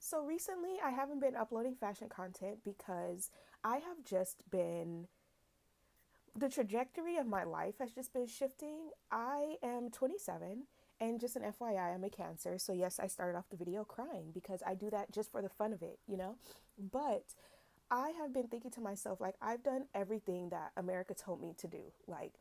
So recently, I haven't been uploading fashion content because I have just been, the trajectory of my life has just been shifting. I am 27, and just an FYI, I'm a Cancer. So, yes, I started off the video crying because I do that just for the fun of it. But I have been thinking to myself, like, I've done everything that America told me to do. Like,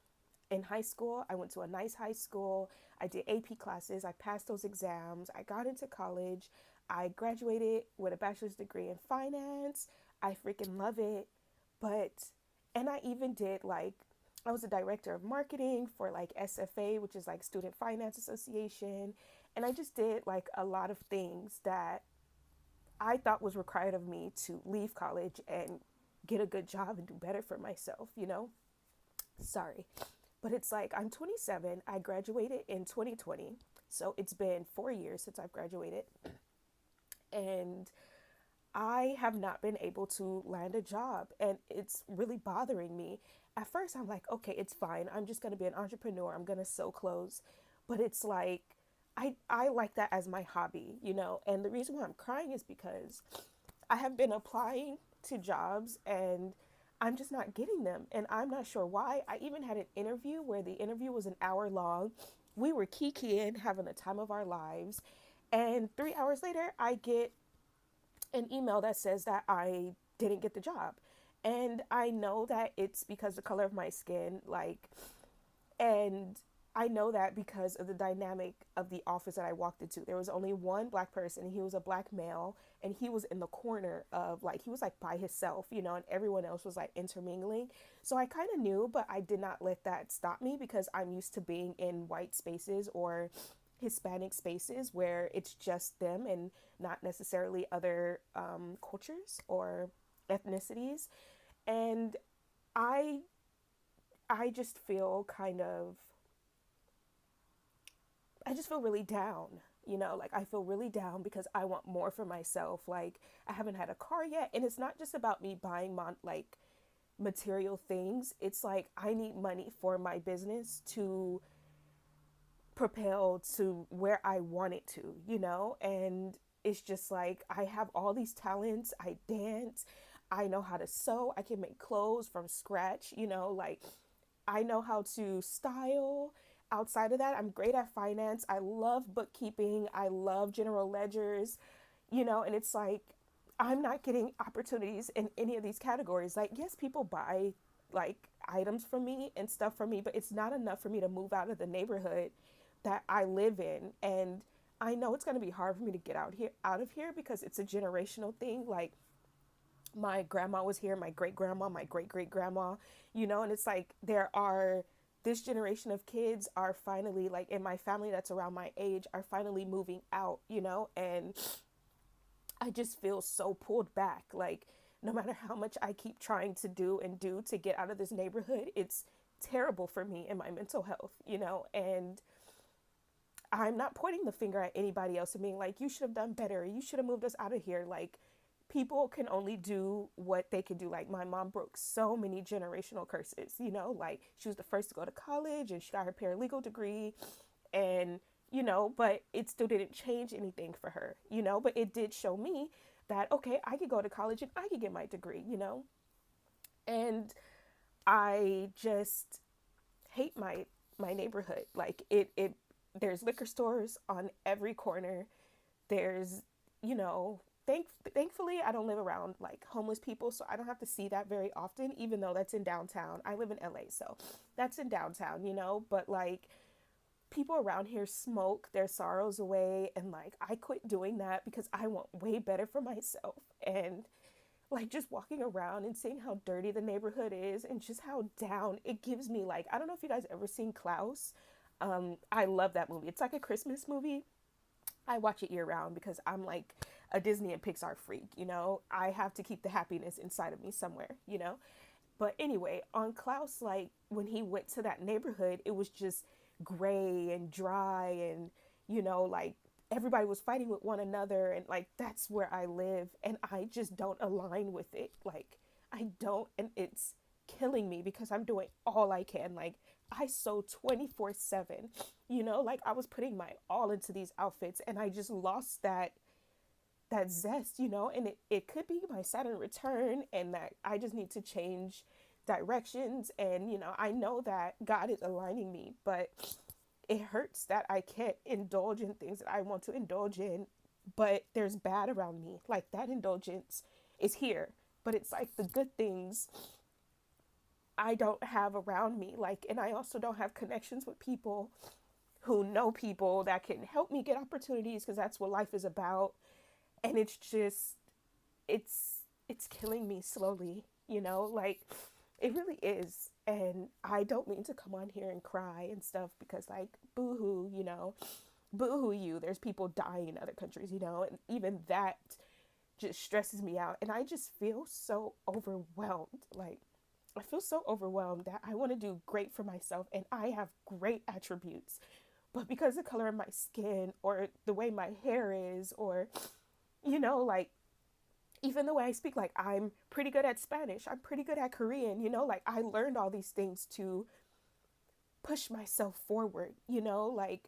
in high school, I went to a nice high school. I did AP classes. I passed those exams. I got into college. I graduated with a bachelor's degree in finance. I freaking love it. But, and I even did like, I was a director of marketing for like SFA, which is like Student Finance Association. And I just did like a lot of things that I thought was required of me to leave college and get a good job and do better for myself. Sorry. But it's like I'm 27. I graduated in 2020. So it's been 4 years since I've graduated. And I have not been able to land a job. And it's really bothering me. At first, I'm like, okay, it's fine. I'm just going to be an entrepreneur. I'm going to sew clothes. But it's like, I like that as my hobby. And the reason why I'm crying is because I have been applying to jobs and I'm just not getting them. And I'm not sure why. I even had an interview where the interview was an hour long. We were kikiing, having the time of our lives. And 3 hours later, I get an email that says that I didn't get the job. And I know that it's because the color of my skin, like, and I know that because of the dynamic of the office that I walked into. There was only one black person. He was a black male, and he was in the corner of like, he was like by himself, and everyone else was like intermingling. So I kind of knew, but I did not let that stop me because I'm used to being in white spaces or Hispanic spaces where it's just them and not necessarily other cultures or ethnicities. And I I just feel kind of I just feel really down. Like I feel really down because I want more for myself. Like I haven't had a car yet, and it's not just about me buying like material things. It's like I need money for my business to propel to where I want it to. And it's just like I have all these talents. I dance, I know how to sew, I can make clothes from scratch, like I know how to style. Outside of that, I'm great at finance. I love bookkeeping. I love general ledgers, and it's like I'm not getting opportunities in any of these categories. Like, yes, people buy like items from me and stuff from me, but it's not enough for me to move out of the neighborhood that I live in. And I know it's going to be hard for me to get out of here because it's a generational thing. Like my grandma was here, my great grandma, my great great grandma, and it's like this generation of kids are finally like in my family that's around my age are finally moving out, and I just feel so pulled back. Like no matter how much I keep trying to do and do to get out of this neighborhood, it's terrible for me and my mental health, and I'm not pointing the finger at anybody else and being like, you should have done better. You should have moved us out of here. Like, people can only do what they can do. Like, my mom broke so many generational curses. Like, she was the first to go to college and she got her paralegal degree. And, but it still didn't change anything for her. But it did show me that, okay, I could go to college and I could get my degree. And I just hate my neighborhood. Like it there's liquor stores on every corner. There's you know thankfully I don't live around like homeless people, so I don't have to see that very often, even though that's in downtown. I live in LA, so that's in downtown, but like people around here smoke their sorrows away, and like I quit doing that because I want way better for myself. And like just walking around and seeing how dirty the neighborhood is and just how down it gives me. Like, I don't know if you guys ever seen Klaus. I love that movie. It's like a Christmas movie. I watch it year round because I'm like a Disney and Pixar freak. I have to keep the happiness inside of me somewhere. But anyway, on Klaus, like when he went to that neighborhood, it was just gray and dry, and like everybody was fighting with one another, and like that's where I live, and I just don't align with it. Like I don't, and it's killing me because I'm doing all I can. Like I sew 24/7, like I was putting my all into these outfits, and I just lost that that zest, you know, and it could be my Saturn return and that I just need to change directions. And, you know, I know that God is aligning me, but it hurts that I can't indulge in things that I want to indulge in, but there's bad around me. Like that indulgence is here, but it's like the good things I don't have around me. Like, and I also don't have connections with people who know people that can help me get opportunities because that's what life is about. And it's just, it's killing me slowly, you know, like it really is. And I don't mean to come on here and cry and stuff because like boo-hoo, you know, boo-hoo you, there's people dying in other countries, you know, and even that just stresses me out. And I just feel so overwhelmed. Like I feel so overwhelmed that I want to do great for myself and I have great attributes. But because the color of my skin or the way my hair is, or, you know, like even the way I speak, like I'm pretty good at Spanish, I'm pretty good at Korean, you know, like I learned all these things to push myself forward, you know, like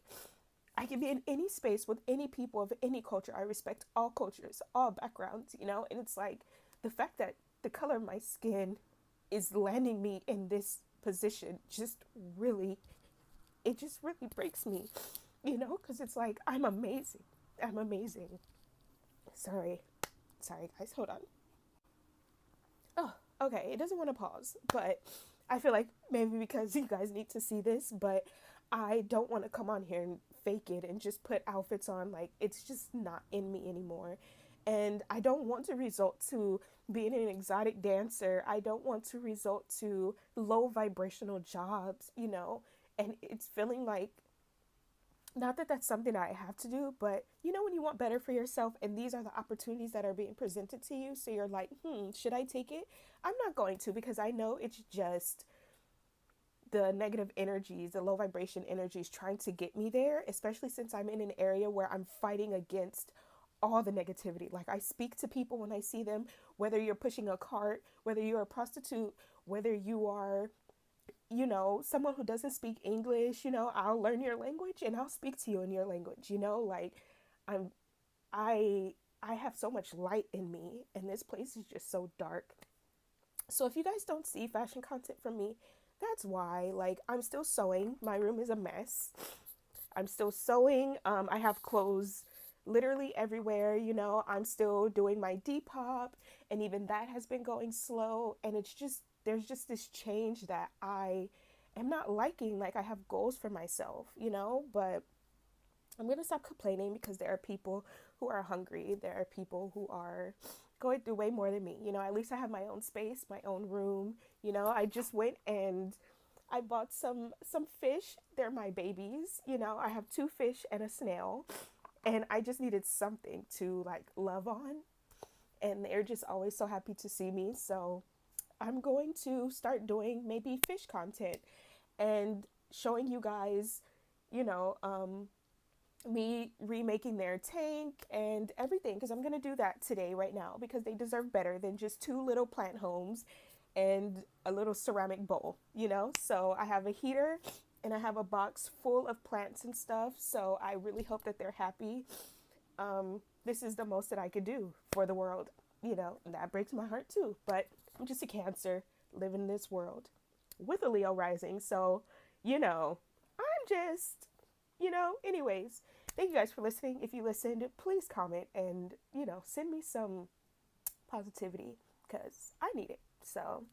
I can be in any space with any people of any culture. I respect all cultures, all backgrounds, you know, and it's like the fact that the color of my skin is landing me in this position just really, it just really breaks me, you know, because it's like I'm amazing. I'm amazing. Sorry. Sorry, guys. Hold on. Oh, okay. It doesn't want to pause, but I feel like maybe because you guys need to see this, but I don't want to come on here and fake it and just put outfits on. Like, it's just not in me anymore. And I don't want to result to being an exotic dancer. I don't want to result to low vibrational jobs, you know? And it's feeling like, not that that's something I have to do, but you know, when you want better for yourself and these are the opportunities that are being presented to you, so you're like, should I take it? I'm not going to because I know it's just the negative energies, the low vibration energies trying to get me there, especially since I'm in an area where I'm fighting against all the negativity. Like I speak to people when I see them, whether you're pushing a cart, whether you're a prostitute, whether you are, you know, someone who doesn't speak English, you know, I'll learn your language and I'll speak to you in your language, you know, like I'm I I have so much light in me and this place is just so dark. So if you guys don't see fashion content from me, that's why. Like I'm still sewing. My room is a mess. I'm still sewing. I have clothes literally everywhere, you know. I'm still doing my Depop and even that has been going slow and it's just there's just this change that I am not liking. Like I have goals for myself, you know, but I'm going to stop complaining because there are people who are hungry. There are people who are going through way more than me. You know, at least I have my own space, my own room. You know, I just went and I bought some fish. They're my babies. You know, I have two fish and a snail. And I just needed something to like love on. And they're just always so happy to see me. So I'm going to start doing maybe fish content and showing you guys, you know, me remaking their tank and everything because I'm going to do that today right now because they deserve better than just two little plant homes and a little ceramic bowl, you know? So I have a heater and I have a box full of plants and stuff. So I really hope that they're happy. This is the most that I could do for the world, you know, and that breaks my heart too. But I'm just a Cancer living in this world with a Leo rising. So, you know, I'm just, you know, anyways, thank you guys for listening. If you listened, please comment and, you know, send me some positivity because I need it. So,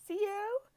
see you.